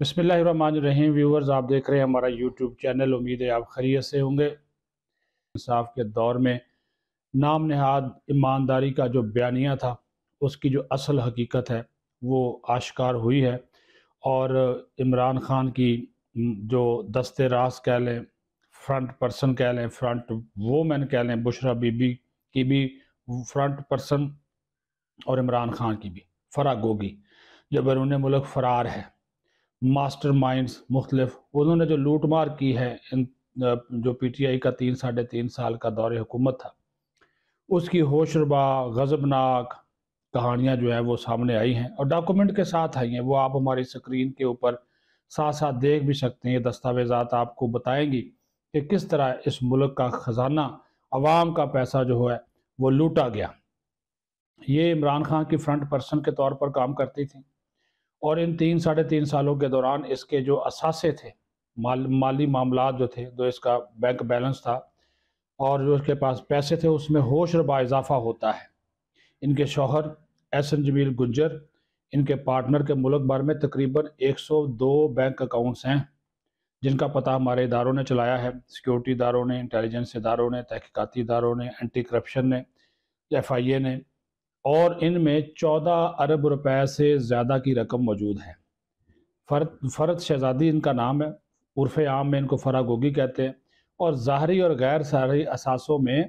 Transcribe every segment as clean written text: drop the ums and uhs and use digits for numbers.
بسم اللہ الرحمن الرحیم ویورز، آپ دیکھ رہے ہیں ہمارا یوٹیوب چینل۔ امید ہے آپ خیریت سے ہوں گے۔ انصاف کے دور میں نام نہاد ایمانداری کا جو بیانیہ تھا، اس کی جو اصل حقیقت ہے وہ آشکار ہوئی ہے، اور عمران خان کی جو دست راست کہہ لیں، فرنٹ پرسن کہہ لیں، فرنٹ وومن کہہ لیں، بشریٰ بی بی کی بھی فرنٹ پرسن، اور عمران خان کی بھی فرا گوگی جو بیرون ملک فرار ہے۔ ماسٹر مائنڈز مختلف انہوں نے جو لوٹ مار کی ہے، جو پی ٹی آئی کا 3.5 سال کا دور حکومت تھا، اس کی ہوشربا غضبناک کہانیاں جو ہیں وہ سامنے آئی ہیں اور ڈاکومنٹ کے ساتھ آئی ہیں۔ وہ آپ ہماری سکرین کے اوپر ساتھ ساتھ دیکھ بھی سکتے ہیں۔ یہ دستاویزات آپ کو بتائیں گی کہ کس طرح اس ملک کا خزانہ، عوام کا پیسہ جو ہے وہ لوٹا گیا۔ یہ عمران خان کی فرنٹ پرسن کے طور پر کام کرتی تھی، اور ان 3.5 سالوں کے دوران اس کے جو اثاثے تھے، مالی معاملات جو تھے، جو اس کا بینک بیلنس تھا اور جو اس کے پاس پیسے تھے، اس میں ہوش ربا اضافہ ہوتا ہے۔ ان کے شوہر احسن جمیل گجر، ان کے پارٹنر کے ملک بھر میں تقریباً 102 بینک اکاؤنٹس ہیں، جن کا پتہ ہمارے اداروں نے چلایا ہے، سیکیورٹی اداروں نے، انٹیلیجنس اداروں نے، تحقیقاتی اداروں نے، اینٹی کرپشن نے، ایف آئی اے نے، اور ان میں 14 ارب روپے سے زیادہ کی رقم موجود ہے۔ فرد شہزادی ان کا نام ہے، عرف عام میں ان کو فرا گوگی کہتے ہیں، اور ظاہری اور غیر ظاہری اثاثوں میں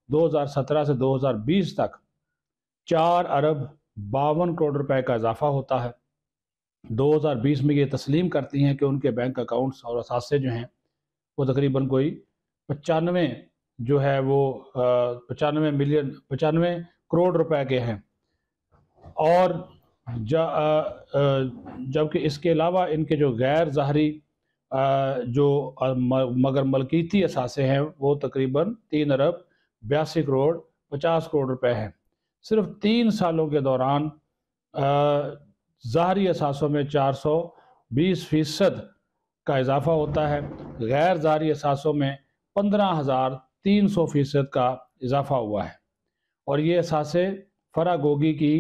2017 سے 2020 تک 4 ارب 52 کروڑ روپے کا اضافہ ہوتا ہے۔ 2020 میں یہ تسلیم کرتی ہیں کہ ان کے بینک اکاؤنٹس اور اثاثے جو ہیں وہ تقریباً کوئی 95 جو ہے وہ 95 کروڑ روپے کے ہیں، اور جبکہ اس کے علاوہ ان کے جو غیر ظاہری جو مگر ملکیتی اثاثے ہیں وہ تقریباً 3 ارب 82 کروڑ 50 کروڑ روپے ہیں۔ صرف 3 سالوں کے دوران ظاہری اثاثوں میں 420% کا اضافہ ہوتا ہے، غیر ظاہری اثاثوں میں 15,300% کا اضافہ ہوا ہے، اور یہ اثاثے فرا گوگی کی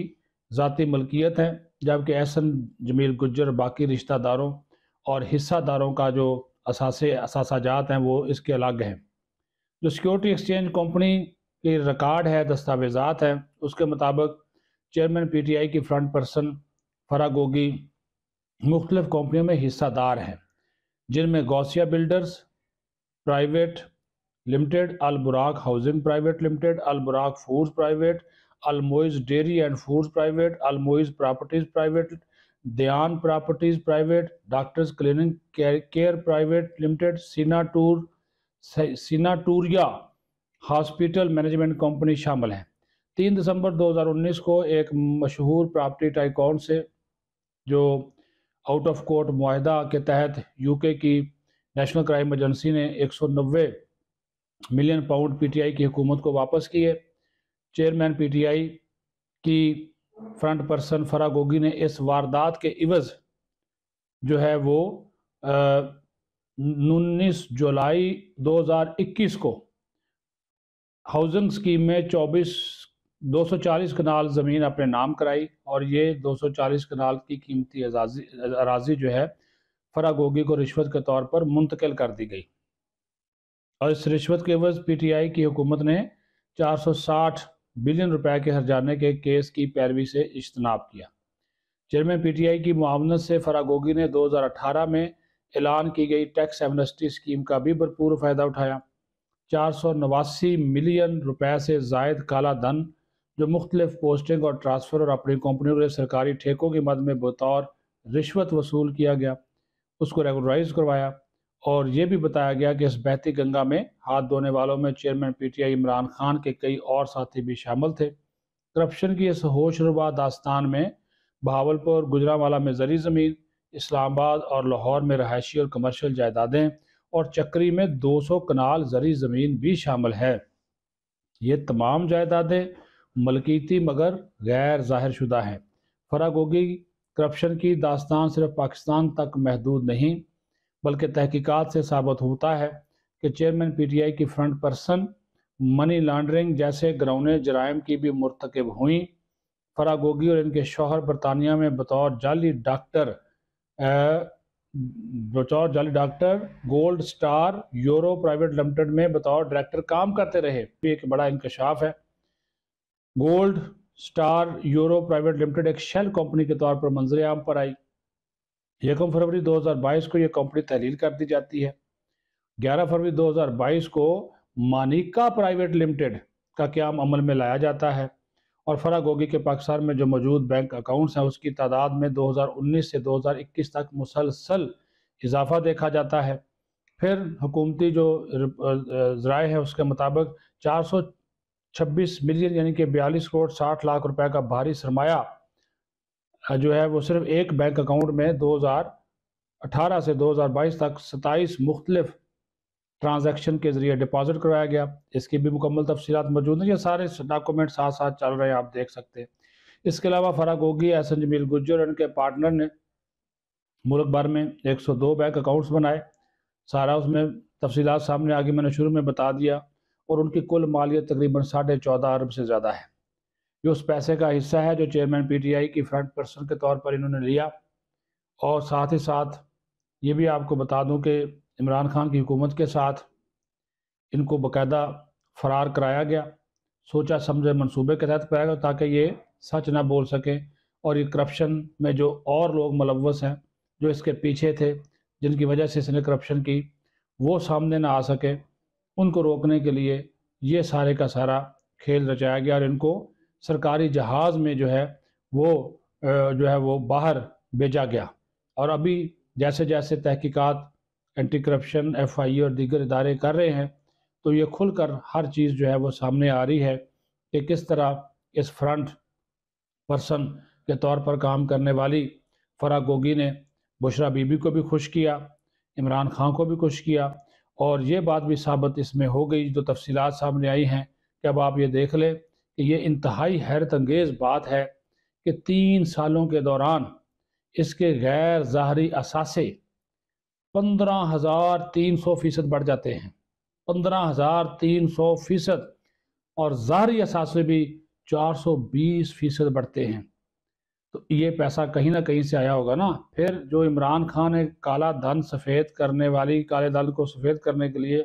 ذاتی ملکیت ہیں، جبکہ احسن جمیل گجر باقی رشتہ داروں اور حصہ داروں کا جو اثاثہ جات ہیں وہ اس کے الگ ہیں۔ جو سیکیورٹی ایکسچینج کمپنی کی ریکارڈ ہے، دستاویزات ہیں، اس کے مطابق چیئرمین پی ٹی آئی کی فرنٹ پرسن فرا گوگی مختلف کمپنیوں میں حصہ دار ہیں، جن میں Ghausia builders private limited, Alburaq housing private limited, Alburaq foods private, Almoiz dairy and foods private, Almoiz properties private, Dayan properties private, doctors clinic care private limited, sanatoria hospital management company شامل ہیں۔ 3 دسمبر 2019 کو ایک مشہور پراپرٹی ٹائکون سے، جو آؤٹ آف کورٹ معاہدہ کے تحت یو کے کی نیشنل کرائم ایجنسی نے 190 million pound P T I کی حکومت کو واپس کیے، چیئرمین پی ٹی آئی کی فرنٹ پرسن فرا گوگی نے اس واردات کے عوض جو ہے وہ 19 جولائی 2021 کو ہاؤسنگ سکیم میں 240 کنال زمین اپنے نام کرائی، اور یہ 240 کنال کی قیمتی اراضی جو ہے فرا گوگی کو رشوت کے طور پر منتقل کر دی گئی، اور اس رشوت کے عوض پی ٹی آئی کی حکومت نے 460 بلین روپے کے ہرجانے کے کیس کی پیروی سے اجتناب کیا۔ چیئرمین پی ٹی آئی کی معاونت سے فرا گوگی نے 2018 میں اعلان کی گئی ٹیکس ایمنسٹی اسکیم کا بھی بھرپور فائدہ اٹھایا۔ 489 ملین روپے سے زائد کالا دھن جو مختلف پوسٹنگ اور ٹرانسفر اور اپنی کمپنیوں کے سرکاری ٹھیکوں کی مد میں بطور رشوت وصول کیا گیا، اس کو ریگولرائز کروایا، اور یہ بھی بتایا گیا کہ اس بہتی گنگا میں ہاتھ دھونے والوں میں chairman P T I Imran Khan کے کئی اور ساتھی بھی شامل تھے۔ کرپشن کی اس ہوش ربا داستان میں بہاولپور، گجرانوالہ میں زرعی زمین، اسلام آباد اور لاہور میں رہائشی اور کمرشل جائیدادیں، اور چکری میں 200 کنال زرعی زمین بھی شامل ہے۔ یہ تمام جائیدادیں ملکیتی مگر غیر ظاہر شدہ ہیں۔ فرا گوگی کرپشن کی داستان صرف پاکستان تک محدود نہیں، بلکہ تحقیقات سے ثابت ہوتا ہے کہ چیئرمین پی ٹی آئی کی فرنٹ پرسن منی لانڈرنگ جیسے گھریلو جرائم کی بھی مرتکب ہوئیں۔ فرا گوگی اور ان کے شوہر برطانیہ میں بطور جعلی ڈاکٹر بطور جعلی doctor gold star euro private limited میں بطور ڈائریکٹر کام کرتے رہے. یہ ایک بڑا انکشاف ہے. Gold star euro private limited ایک شیل کمپنی کے طور پر منظر عام پر آئی. 1 فروری 2022 کو یہ کمپنی تحلیل کر دی جاتی ہے. 11 فروری 2022 کو مانیکا پرائیویٹ لمیٹڈ کا قیام عمل میں لایا جاتا ہے اور فرح گوگی کے پاکستان میں جو موجود بینک اکاؤنٹس ہیں اس کی تعداد میں 2019 سے 2021 تک مسلسل اضافہ دیکھا جاتا ہے. پھر حکومتی جو ذرائع ہے اس کے مطابق 426 ملین یعنی کہ 42 کروڑ 60 لاکھ روپے کا بھاری سرمایہ جو ہے وہ صرف ایک بینک اکاؤنٹ میں 2018 سے 2022 تک 27 مختلف ٹرانزیکشن کے ذریعے ڈپازٹ کروایا گیا. اس کی بھی مکمل تفصیلات موجود ہیں. یہ سارے ڈاکومنٹ ساتھ ساتھ چل رہے ہیں، آپ دیکھ سکتے ہیں. اس کے علاوہ فرح گوگی، احسن جمیل گجر اور ان کے پارٹنر نے ملک بھر میں 102 بینک اکاؤنٹس بنائے. سارا اس میں تفصیلات سامنے آگے میں نے شروع میں بتا دیا. اور ان کی کل مالیت تقریباً 14.5 ارب سے زیادہ ہے. یہ اس پیسے کا حصہ ہے جو چیئرمین پی ٹی آئی کی فرنٹ پرسن کے طور پر انہوں نے لیا. اور ساتھ ہی ساتھ یہ بھی آپ کو بتا دوں کہ عمران خان کی حکومت کے ساتھ ان کو باقاعدہ فرار کرایا گیا، سوچا سمجھے منصوبے کے تحت کرایا گیا تاکہ یہ سچ نہ بول سکیں اور یہ کرپشن میں جو اور لوگ ملوث ہیں جو اس کے پیچھے تھے جن کی وجہ سے اس نے کرپشن کی وہ سامنے نہ آ سکے. ان کو روکنے کے لیے یہ سارے کا سارا کھیل رچایا گیا اور ان کو سرکاری جہاز میں جو ہے وہ باہر بھیجا گیا. اور ابھی جیسے جیسے تحقیقات اینٹی کرپشن ایف آئی اور دیگر ادارے کر رہے ہیں تو یہ کھل کر ہر چیز جو ہے وہ سامنے آ رہی ہے کہ کس طرح اس فرنٹ پرسن کے طور پر کام کرنے والی فرح گوگی نے بشرا بی بی کو بھی خوش کیا، عمران خان کو بھی خوش کیا. اور یہ بات بھی ثابت اس میں ہو گئی جو تفصیلات سامنے آئی ہیں کہ اب آپ یہ دیکھ لیں کہ یہ انتہائی حیرت انگیز بات ہے کہ 3 سالوں کے دوران اس کے غیر ظاہری اثاثے 15,300% بڑھ جاتے ہیں. 15,300% اور ظاہری اثاثے بھی 420% بڑھتے ہیں. تو یہ پیسہ کہیں نہ کہیں سے آیا ہوگا نا. پھر جو عمران خان نے کالا دھن سفید کرنے والی کالے دھن کو سفید کرنے کے لیے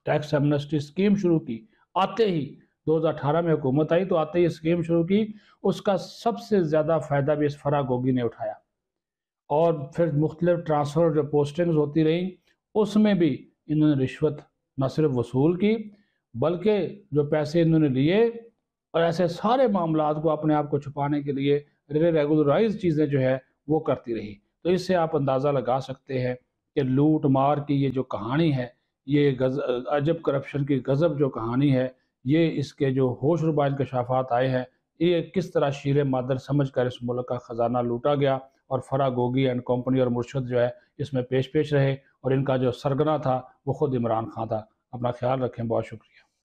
ٹیکس ایمنسٹی اسکیم شروع کی، آتے ہی 2018 میں حکومت آئی تو آتے ہی اسکیم شروع کی، اس کا سب سے زیادہ فائدہ بھی اس فرح گوگی نے اٹھایا. اور پھر مختلف ٹرانسفر جو پوسٹنگز ہوتی رہیں اس میں بھی انہوں نے رشوت نہ صرف وصول کی بلکہ جو پیسے انہوں نے لیے اور ایسے سارے معاملات کو اپنے آپ کو چھپانے کے لیے ریگولرائز چیزیں جو ہے وہ کرتی رہی. تو اس سے آپ اندازہ لگا سکتے ہیں کہ لوٹ مار کی یہ جو کہانی ہے، یہ عجب کرپشن کی غضب جو کہانی ہے، یہ اس کے جو ہوش ربا انکشافات آئے ہیں، یہ کس طرح شیر مادر سمجھ کر اس ملک کا خزانہ لوٹا گیا. اور فرح گوگی اینڈ کمپنی اور مرشد جو ہے اس میں پیش رہے اور ان کا جو سرگنا تھا وہ خود عمران خان تھا. اپنا خیال رکھیں. بہت شکریہ.